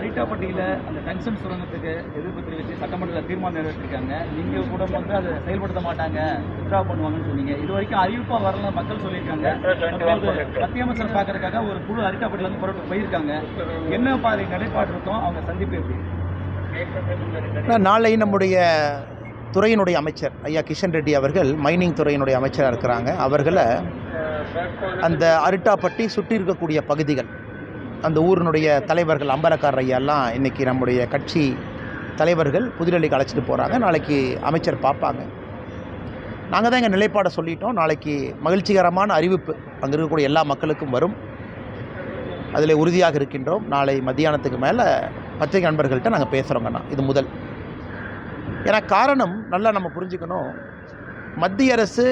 அரிட்டாப்பட்டியில் அந்த டங்ஸ்டன் சுரங்கத்துக்கு எதிர்ப்பு தெரிவித்து சட்டமன்றத்தில் தீர்மானம் நிறைவேற்றிருக்காங்க. நீங்கள் கூட வந்து அதை செயல்படுத்த மாட்டாங்க, வித்ட்ரா பண்ணுவாங்கன்னு சொன்னீங்க. இது வரைக்கும் அறிவிப்பாக வரல மக்கள் சொல்லியிருக்காங்க. மத்திய அமைச்சர் பார்க்கறதுக்காக ஒரு குழு அரிட்டாப்பட்டியிலேருந்து புறப்பட்டு போயிருக்காங்க. என்ன பாதை நிலைப்பாடு இருக்கும், அவங்க சந்திப்பு எப்படி? நாளை நம்முடைய துறையினுடைய அமைச்சர் ஐயா கிஷன் ரெட்டி அவர்கள் மைனிங் துறையினுடைய அமைச்சராக இருக்கிறாங்க. அவர்களை அந்த அரிட்டாப்பட்டி சுற்றி இருக்கக்கூடிய பகுதிகள், அந்த ஊரினுடைய தலைவர்கள் அம்பலக்கார் ஐயாலாம் இன்றைக்கி நம்முடைய கட்சி தலைவர்கள் புதுடெல்லிக்கு அழைச்சிட்டு போகிறாங்க. நாளைக்கு அமைச்சர் பார்ப்பாங்க. நாங்கள் தான் எங்கள் நிலைப்பாடை சொல்லிட்டோம். நாளைக்கு மகிழ்ச்சிகரமான அறிவிப்பு அங்கே இருக்கக்கூடிய எல்லா மக்களுக்கும் வரும். அதில் உறுதியாக இருக்கின்றோம். நாளை மத்தியானத்துக்கு மேலே பத்திரிகை நண்பர்கள்ட்ட நாங்கள் பேசுகிறோங்கண்ணா. இது முதல். ஏன்னா காரணம் நல்லா நம்ம புரிஞ்சுக்கணும். மத்திய அரசு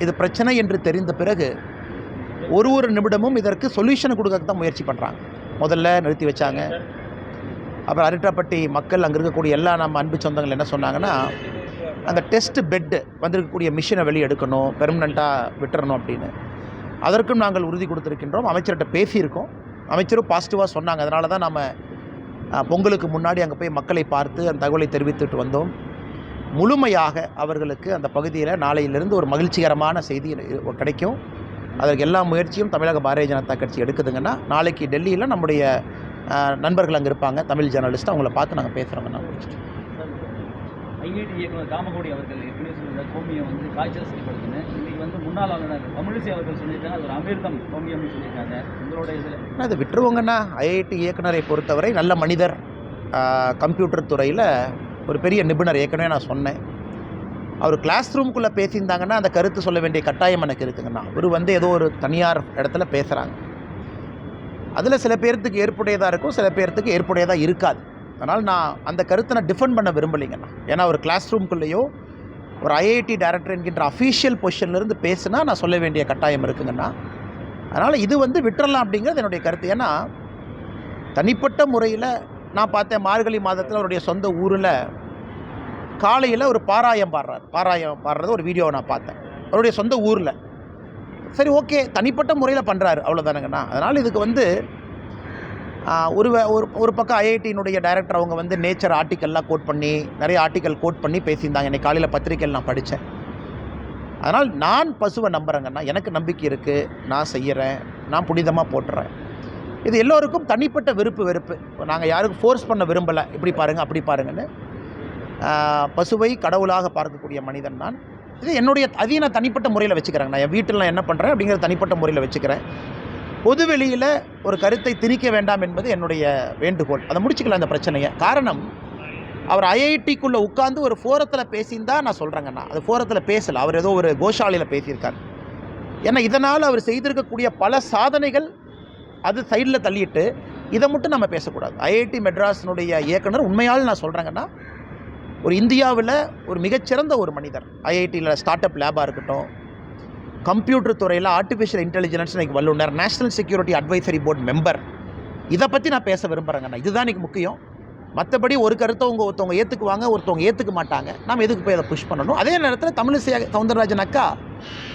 இது பிரச்சனை என்று தெரிந்த பிறகு ஒரு நிமிடமும் இதற்கு சொல்யூஷன் கொடுக்க தான் முயற்சி பண்ணுறாங்க. முதல்ல நிறுத்தி வச்சாங்க. அப்புறம் அரிட்டாப்பட்டி மக்கள் அங்கே இருக்கக்கூடிய எல்லா நம்ம அன்பு சொந்தங்கள் என்ன சொன்னாங்கன்னா, அந்த டெஸ்ட் பெட்டு வந்திருக்கக்கூடிய மிஷினை வெளியே எடுக்கணும், பெர்மனண்ட்டாக விட்டுறணும் அப்படின்னு. அதற்கும் நாங்கள் உறுதி கொடுத்துருக்கின்றோம். அமைச்சர்கிட்ட பேசியிருக்கோம். அமைச்சரும் பாசிட்டிவாக சொன்னாங்க. அதனால தான் நம்ம பொங்கலுக்கு முன்னாடி அங்கே போய் மக்களை பார்த்து அந்த தகவலை தெரிவித்துட்டு வந்தோம். முழுமையாக அவர்களுக்கு அந்த பகுதியில் நாளையிலிருந்து ஒரு மகிழ்ச்சிகரமான செய்தி கிடைக்கும். அதற்கு எல்லா முயற்சியும் தமிழக பாரதிய ஜனதா கட்சி எடுக்குதுங்கன்னா, நாளைக்கு டெல்லியில் நம்முடைய நண்பர்கள் அங்கே இருப்பாங்க, தமிழ் ஜேர்னலிஸ்ட், அவங்கள பார்த்து நாங்கள் பேசுகிறோங்கண்ணா. ஐஐடி இயக்குனர் காமகோடி அவர்கள் ஏற்கனவே சொல்லியிருந்தார் கோமியம் வந்து காய்ச்சல் சரிப்படுத்துன்னு. இன்றைக்கி வந்து முன்னாள் ஆளுநர் தமிழிசை அவர்கள் சொல்லியிருக்காங்க, அது ஒரு அமிர்தம் கோமியம்னு சொல்லியிருக்காங்க. உங்களோட இதில் அது விட்டுருவோங்கண்ணா. ஐஐடி இயக்குனரை பொறுத்தவரை நல்ல மனிதர், கம்ப்யூட்டர் துறையில் ஒரு பெரிய நிபுணர். ஏற்கனவே நான் சொன்னேன். அவர் கிளாஸ் ரூம்குள்ளே பேசியிருந்தாங்கன்னா அந்த கருத்து சொல்ல வேண்டிய கட்டாயம் எனக்கு இருக்குங்கண்ணா. அவர் வந்து ஏதோ ஒரு தனியார் இடத்துல பேசுகிறாங்க. அதில் சில பேர்த்துக்கு ஏற்புடையதாக இருக்கும், சில பேர்த்துக்கு ஏற்புடையதாக இருக்காது. அதனால் நான் அந்த கருத்தை நான் டிஃபெண்ட் பண்ண விரும்பலைங்கண்ணா. ஏன்னா ஒரு கிளாஸ் ரூம்குள்ளேயோ ஒரு ஐஐடி டைரக்டர் என்கின்ற அஃபீஷியல் பொசிஷன்லேருந்து பேசுனா நான் சொல்ல வேண்டிய கட்டாயம் இருக்குங்கண்ணா. அதனால் இது வந்து விட்டுறலாம் அப்படிங்கிறது என்னுடைய கருத்து. ஏன்னா தனிப்பட்ட முறையில் நான் பார்த்தேன், மார்கழி மாதத்தில் அவருடைய சொந்த ஊரில் காலையில் ஒரு பாராயம் பாடுறது ஒரு வீடியோவை நான் பார்த்தேன், அவருடைய சொந்த ஊரில். சரி, ஓகே, தனிப்பட்ட முறையில் பண்ணுறாரு, அவ்வளோதானுங்கண்ணா. அதனால் இதுக்கு வந்து ஒரு பக்கம் ஐஐடியினுடைய டைரக்டர் அவங்க வந்து நேச்சர் ஆர்டிக்கல்லாம் கோட் பண்ணி, நிறைய ஆர்டிக்கல் கோட் பண்ணி பேசியிருந்தாங்க. இன்றைக்கி காலையில் பத்திரிக்கையில் நான் படித்தேன். அதனால் நான் பசுவை நம்புகிறேங்கண்ணா. எனக்கு நம்பிக்கை இருக்குது, நான் செய்கிறேன், நான் புனிதமாக போட்டுறேன். இது எல்லோருக்கும் தனிப்பட்ட வெறுப்பு. நாங்கள் யாருக்கும் ஃபோர்ஸ் பண்ண விரும்பலை, இப்படி பாருங்கள் அப்படி பாருங்கன்னு. பசுவை கடவுளாக பார்க்கக்கூடிய மனிதன் நான். இது என்னுடைய அதையும் நான் தனிப்பட்ட முறையில் வச்சுக்கிறேன். நான் என் வீட்டில் நான் என்ன பண்ணுறேன் அப்படிங்கிறத தனிப்பட்ட முறையில் வச்சுக்கிறேன். பொதுவெளியில் ஒரு கருத்தை திணிக்க வேண்டாம் என்பது என்னுடைய வேண்டுகோள். அதை முடிச்சுக்கலாம் அந்த பிரச்சனையை. காரணம், அவர் ஐஐடிக்குள்ளே உட்காந்து ஒரு ஃபோரத்தில் பேசியிருந்தா நான் சொல்கிறேங்கண்ணா. அது ஃபோரத்தில் பேசலை, அவர் ஏதோ ஒரு கோஷாலையில் பேசியிருக்கார். ஏன்னா இதனால் அவர் செய்திருக்கக்கூடிய பல சாதனைகள் அது சைடில் தள்ளிட்டு இதை மட்டும் நம்ம பேசக்கூடாது. ஐஐடி மெட்ராஸினுடைய இயக்குனர் உண்மையால் நான் சொல்கிறேங்கன்னா, ஒரு இந்தியாவில் ஒரு மிகச்சிறந்த ஒரு மனிதர். ஐஐடியில் ஸ்டார்ட் அப் லேபாக இருக்கட்டும், கம்ப்யூட்டர் துறையில் ஆர்டிஃபிஷியல் இன்டெலிஜென்ஸ் இன்றைக்கி வல்லுநர், national security advisory board member. இதை பற்றி நான் பேச விரும்புகிறேங்கண்ணா. இதுதான் இன்றைக்கி முக்கியம். மற்றபடி ஒரு கருத்தை ஒருத்தவங்க ஏற்றுக்குவாங்க, ஒருத்தவங்க ஏற்றுக்க மாட்டாங்க. நம்ம எதுக்கு போய் அதை புஷ் பண்ணணும்? அதே நேரத்தில் தமிழிசை சவுந்தரராஜன் அக்கா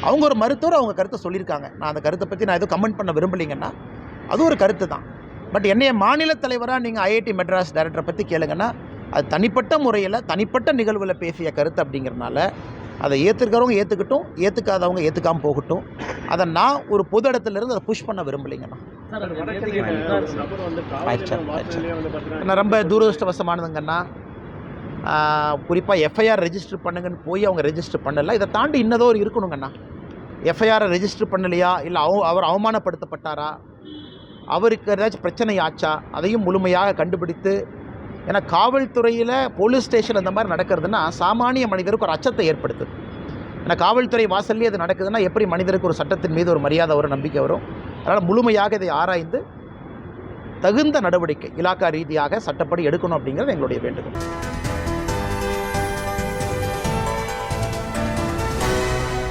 அவங்க ஒரு மருத்துவர், அவங்க கருத்தை சொல்லியிருக்காங்க. நான் அந்த கருத்தை பற்றி நான் எதுவும் கமெண்ட் பண்ண விரும்பலைங்கன்னா, அது ஒரு கருத்து தான். பட் என்னைய மாநில தலைவராக நீங்கள் ஐஐடி மெட்ராஸ் டைரக்டரை பற்றி கேளுங்கன்னா, அது தனிப்பட்ட முறையில் தனிப்பட்ட நிகழ்வில் பேசிய கருத்து அப்படிங்கிறனால அதை ஏற்றுக்கிறவங்க ஏற்றுக்கட்டும், ஏற்றுக்காதவங்க ஏற்றுக்காமல் போகட்டும். அதை நான் ஒரு பொது இடத்துலேருந்து அதை புஷ் பண்ண விரும்பலைங்கண்ணா. நான் ரொம்ப துரதிருஷ்டவசமானதுங்கண்ணா. குறிப்பாக எஃப்ஐஆர் ரெஜிஸ்டர் பண்ணுங்கன்னு போய் அவங்க ரெஜிஸ்டர் பண்ணலை. இதை தாண்டி இன்னதோ ஒரு இருக்கணுங்கண்ணா. எஃப்ஐஆரை ரெஜிஸ்டர் பண்ணலையா, இல்லை அவர் அவமானப்படுத்தப்பட்டாரா, அவருக்கு ஏதாச்சும் பிரச்சனை ஆச்சா, அதையும் முழுமையாக கண்டுபிடித்து. ஏன்னா காவல்துறையில் போலீஸ் ஸ்டேஷன் அந்த மாதிரி நடக்கிறதுனா சாமானிய மனிதருக்கு ஒரு அச்சத்தை ஏற்படுத்துது. ஏன்னா காவல்துறை வாசல்லே அது நடக்குதுன்னா எப்படி மனிதருக்கு ஒரு சட்டத்தின் மீது ஒரு மரியாதை வரும், நம்பிக்கை வரும். அதனால் முழுமையாக இதை ஆராய்ந்து தகுந்த நடவடிக்கை இலாக்கா ரீதியாக சட்டப்படி எடுக்கணும் அப்படிங்கிறது எங்களுடைய வேண்டுகோள்.